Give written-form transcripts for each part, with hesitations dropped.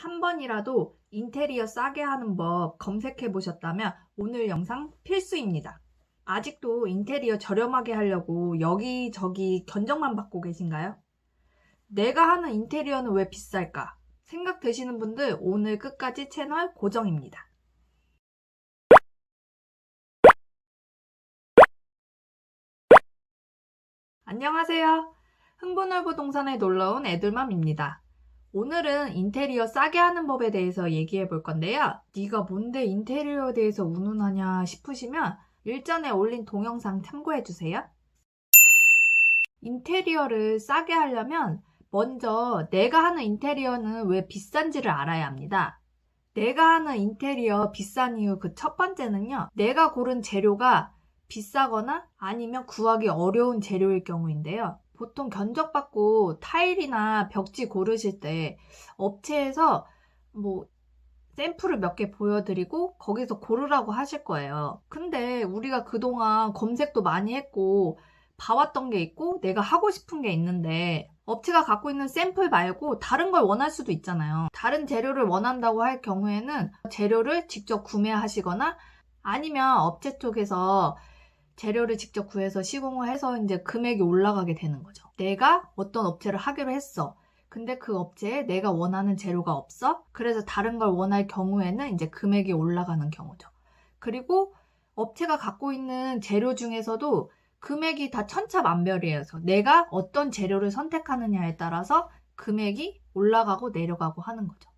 한 번이라도 인테리어 싸게 하는 법 검색해 보셨다면 오늘 영상 필수입니다. 아직도 인테리어 저렴하게 하려고 여기저기 견적만 받고 계신가요? 내가 하는 인테리어는 왜 비쌀까? 생각되시는 분들 오늘 끝까지 채널 고정입니다. 안녕하세요. 흥부놀부동산에 놀러온 애들맘입니다. 오늘은 인테리어 싸게 하는 법에 대해서 얘기해 볼 건데요. 네가 뭔데 인테리어에 대해서 운운하냐 싶으시면 일전에 올린 동영상 참고해 주세요. 인테리어를 싸게 하려면 먼저 내가 하는 인테리어는 왜 비싼지를 알아야 합니다. 내가 하는 인테리어 비싼 이유 그 첫 번째는요. 내가 고른 재료가 비싸거나 아니면 구하기 어려운 재료일 경우인데요. 보통 견적받고 타일이나 벽지 고르실 때 업체에서 샘플을 몇 개 보여드리고 거기서 고르라고 하실 거예요. 근데 우리가 그동안 검색도 많이 했고 봐왔던 게 있고 내가 하고 싶은 게 있는데 업체가 갖고 있는 샘플 말고 다른 걸 원할 수도 있잖아요. 다른 재료를 원한다고 할 경우에는 재료를 직접 구매하시거나 아니면 업체 쪽에서 재료를 직접 구해서 시공을 해서 이제 금액이 올라가게 되는 거죠. 내가 어떤 업체를 하기로 했어. 근데 그 업체에 내가 원하는 재료가 없어? 그래서 다른 걸 원할 경우에는 이제 금액이 올라가는 경우죠. 그리고 업체가 갖고 있는 재료 중에서도 금액이 다 천차만별이에요. 그래서 내가 어떤 재료를 선택하느냐에 따라서 금액이 올라가고 내려가고 하는 거죠.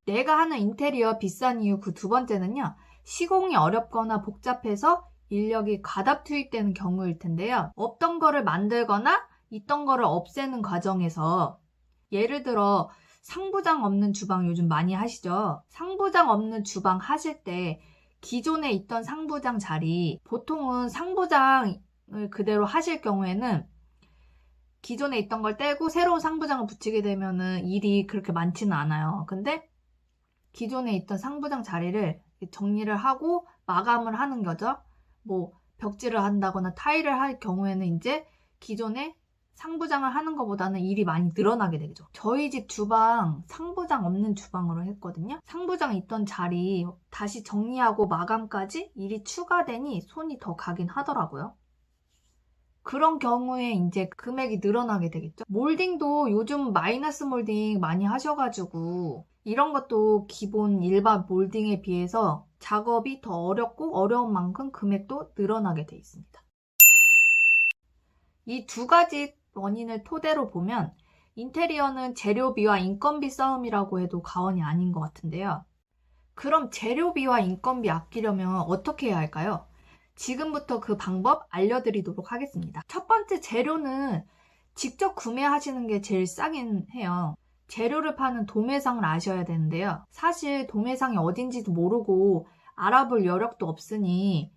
내가 하는 인테리어 비싼 이유 그 두 번째는요. 시공이 어렵거나 복잡해서 인력이 과다 투입되는 경우일 텐데요. 없던 거를 만들거나 있던 거를 없애는 과정에서 예를 들어 상부장 없는 주방 요즘 많이 하시죠? 상부장 없는 주방 하실 때 기존에 있던 상부장 자리 보통은 상부장을 그대로 하실 경우에는 기존에 있던 걸 떼고 새로운 상부장을 붙이게 되면은 일이 그렇게 많지는 않아요. 근데 기존에 있던 상부장 자리를 정리를 하고 마감을 하는 거죠. 벽지를 한다거나 타일을 할 경우에는 이제 기존에 상부장을 하는 것보다는 일이 많이 늘어나게 되죠. 저희 집 주방 상부장 없는 주방으로 했거든요. 상부장 있던 자리 다시 정리하고 마감까지 일이 추가되니 손이 더 가긴 하더라고요. 그런 경우에 이제 금액이 늘어나게 되겠죠. 몰딩도 요즘 마이너스 몰딩 많이 하셔가지고 이런 것도 기본 일반 몰딩에 비해서 작업이 더 어렵고 어려운 만큼 금액도 늘어나게 돼 있습니다. 이 두 가지 원인을 토대로 보면 인테리어는 재료비와 인건비 싸움이라고 해도 과언이 아닌 것 같은데요. 그럼 재료비와 인건비 아끼려면 어떻게 해야 할까요? 지금부터 그 방법 알려드리도록 하겠습니다. 첫 번째 재료는 직접 구매하시는 게 제일 싸긴 해요. 재료를 파는 도매상을 아셔야 되는데요. 사실 도매상이 어딘지도 모르고 알아볼 여력도 없으니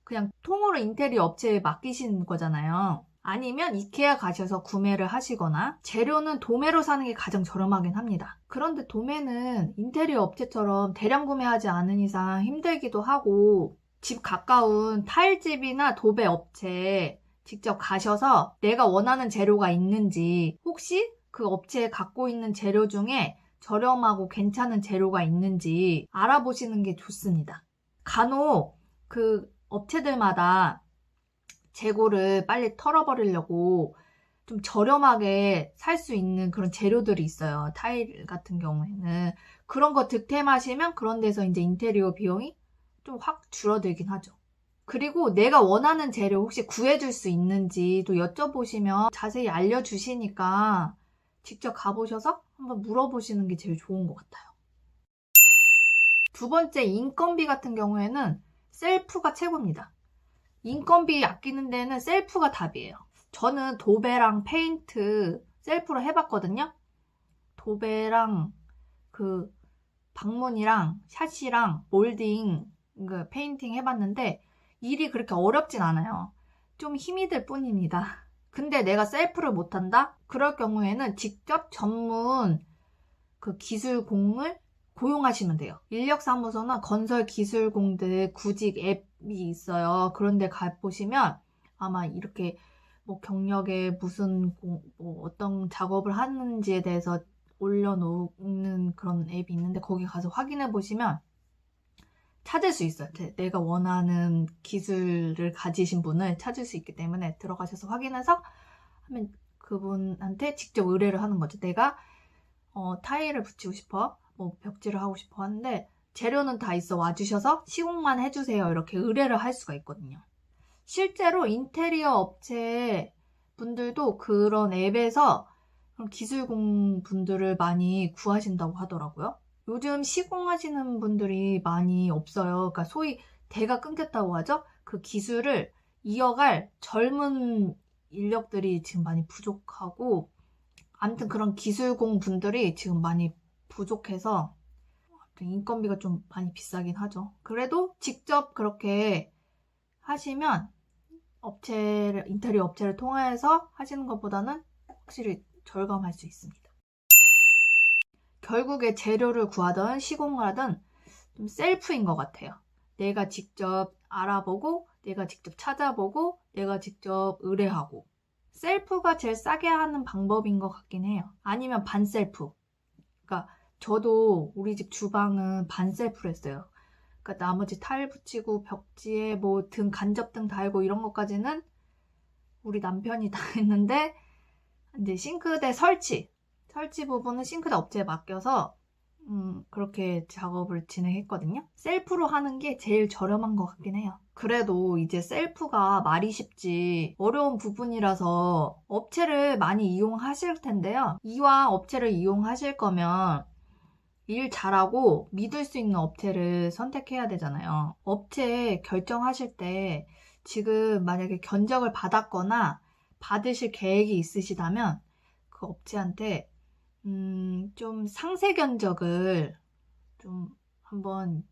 그냥 통으로 인테리어 업체에 맡기시는 거잖아요. 아니면 이케아 가셔서 구매를 하시거나 재료는 도매로 사는 게 가장 저렴하긴 합니다. 그런데 도매는 인테리어 업체처럼 대량 구매하지 않은 이상 힘들기도 하고 집 가까운 타일집이나 도배 업체에 직접 가셔서 내가 원하는 재료가 있는지 혹시 그 업체에 갖고 있는 재료 중에 저렴하고 괜찮은 재료가 있는지 알아보시는 게 좋습니다. 간혹 그 업체들마다 재고를 빨리 털어버리려고 좀 저렴하게 살 수 있는 그런 재료들이 있어요. 타일 같은 경우에는. 그런 거 득템하시면 그런 데서 이제 인테리어 비용이 좀 확 줄어들긴 하죠. 그리고 내가 원하는 재료 혹시 구해줄 수 있는지도 여쭤보시면 자세히 알려주시니까 직접 가보셔서 한번 물어보시는 게 제일 좋은 것 같아요. 두 번째, 인건비 같은 경우에는 셀프가 최고입니다. 인건비 아끼는 데는 셀프가 답이에요. 저는 도배랑 페인트 셀프로 해봤거든요. 도배랑 그 방문이랑 샷이랑 몰딩 페인팅 해봤는데 일이 그렇게 어렵진 않아요. 좀 힘이 들 뿐입니다. 근데 내가 셀프를 못한다? 그럴 경우에는 직접 전문 그 기술공을 고용하시면 돼요. 인력사무소나 건설기술공들 구직 앱이 있어요. 그런데 가보시면 아마 이렇게 경력에 무슨 어떤 작업을 하는지에 대해서 올려놓는 그런 앱이 있는데 거기 가서 확인해 보시면 찾을 수 있어요. 내가 원하는 기술을 가지신 분을 찾을 수 있기 때문에 들어가셔서 확인해서 하면 그분한테 직접 의뢰를 하는 거죠. 내가 타일을 붙이고 싶어, 뭐 벽지를 하고 싶어 하는데 재료는 다 있어, 와주셔서 시공만 해주세요. 이렇게 의뢰를 할 수가 있거든요. 실제로 인테리어 업체 분들도 그런 앱에서 기술공 분들을 많이 구하신다고 하더라고요. 요즘 시공하시는 분들이 많이 없어요. 그러니까 소위 대가 끊겼다고 하죠. 그 기술을 이어갈 젊은 인력들이 지금 많이 부족하고, 아무튼 그런 기술공 분들이 지금 많이 부족해서 인건비가 좀 많이 비싸긴 하죠. 그래도 직접 그렇게 하시면 인테리어 업체를 통해서 하시는 것보다는 확실히 절감할 수 있습니다. 결국에 재료를 구하든 시공을 하든 좀 셀프인 것 같아요. 내가 직접 알아보고, 내가 직접 찾아보고, 내가 직접 의뢰하고. 셀프가 제일 싸게 하는 방법인 것 같긴 해요. 아니면 반셀프. 그러니까 저도 우리 집 주방은 반셀프로 했어요. 그러니까 나머지 타일 붙이고 벽지에 뭐 등 간접등 달고 이런 것까지는 우리 남편이 다 했는데, 이제 싱크대 설치 부분은 싱크대 업체에 맡겨서 그렇게 작업을 진행했거든요. 셀프로 하는 게 제일 저렴한 것 같긴 해요. 그래도 이제 셀프가 말이 쉽지 어려운 부분이라서 업체를 많이 이용하실 텐데요. 이왕 업체를 이용하실 거면 일 잘하고 믿을 수 있는 업체를 선택해야 되잖아요. 업체 결정하실 때 지금 만약에 견적을 받았거나 받으실 계획이 있으시다면 그 업체한테 좀 상세 견적을 좀 한번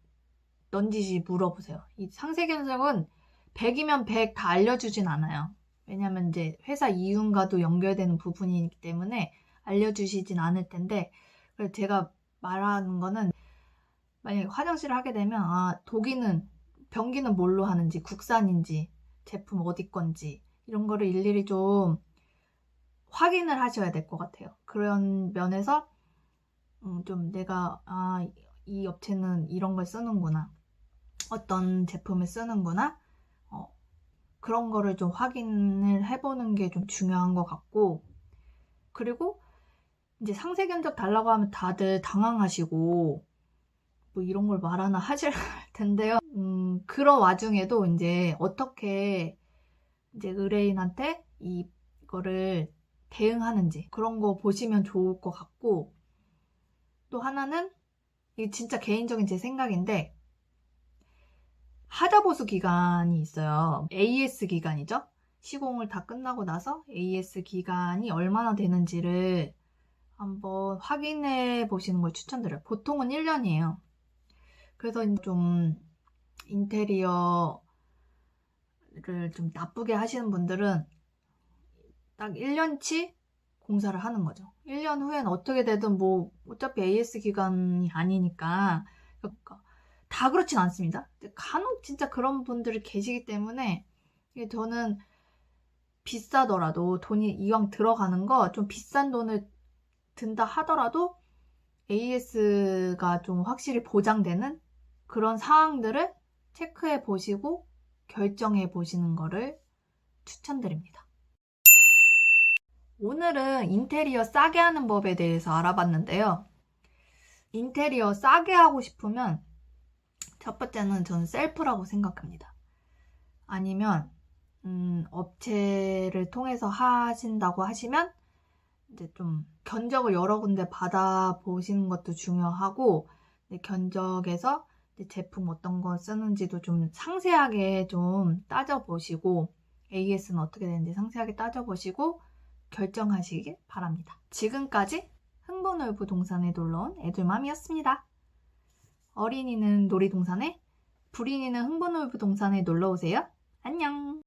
넌지시 물어보세요. 이 상세 견적은 100이면 100 다 알려주진 않아요. 왜냐면 이제 회사 이윤과도 연결되는 부분이기 때문에 알려주시진 않을 텐데, 그래서 제가 말하는 거는 만약에 화장실을 하게 되면 변기는 뭘로 하는지, 국산인지, 제품 어디 건지 이런 거를 일일이 좀 확인을 하셔야 될 것 같아요. 그런 면에서 좀 내가 이 업체는 이런 걸 쓰는구나, 어떤 제품을 쓰는구나, 그런 거를 좀 확인을 해보는 게 좀 중요한 것 같고, 그리고 이제 상세 견적 달라고 하면 다들 당황하시고 뭐 이런 걸 말하나 하실 텐데요. 그런 와중에도 이제 어떻게 이제 의뢰인한테 이거를 대응하는지 그런 거 보시면 좋을 것 같고, 또 하나는 이게 진짜 개인적인 제 생각인데, 하자보수 기간이 있어요. AS 기간이죠. 시공을 다 끝나고 나서 AS 기간이 얼마나 되는지를 한번 확인해 보시는 걸 추천드려요. 보통은 1년이에요. 그래서 좀 인테리어를 좀 나쁘게 하시는 분들은 딱 1년치 공사를 하는 거죠. 1년 후엔 어떻게 되든 뭐 어차피 AS 기간이 아니니까. 그러니까 다 그렇진 않습니다. 간혹 진짜 그런 분들이 계시기 때문에 저는 비싸더라도 돈이 이왕 들어가는 거 좀 비싼 돈을 든다 하더라도 AS가 좀 확실히 보장되는 그런 사항들을 체크해 보시고 결정해 보시는 거를 추천드립니다. 오늘은 인테리어 싸게 하는 법에 대해서 알아봤는데요. 인테리어 싸게 하고 싶으면 첫 번째는 저는 셀프라고 생각합니다. 아니면 업체를 통해서 하신다고 하시면 이제 좀 견적을 여러 군데 받아보시는 것도 중요하고, 견적에서 제품 어떤 거 쓰는지도 좀 상세하게 좀 따져보시고, AS는 어떻게 되는지 상세하게 따져보시고 결정하시길 바랍니다. 지금까지 흥부놀부동산에 놀러온 애들맘이었습니다. 어린이는 놀이동산에, 불인이는 흥부놀부동산에 놀러오세요. 안녕!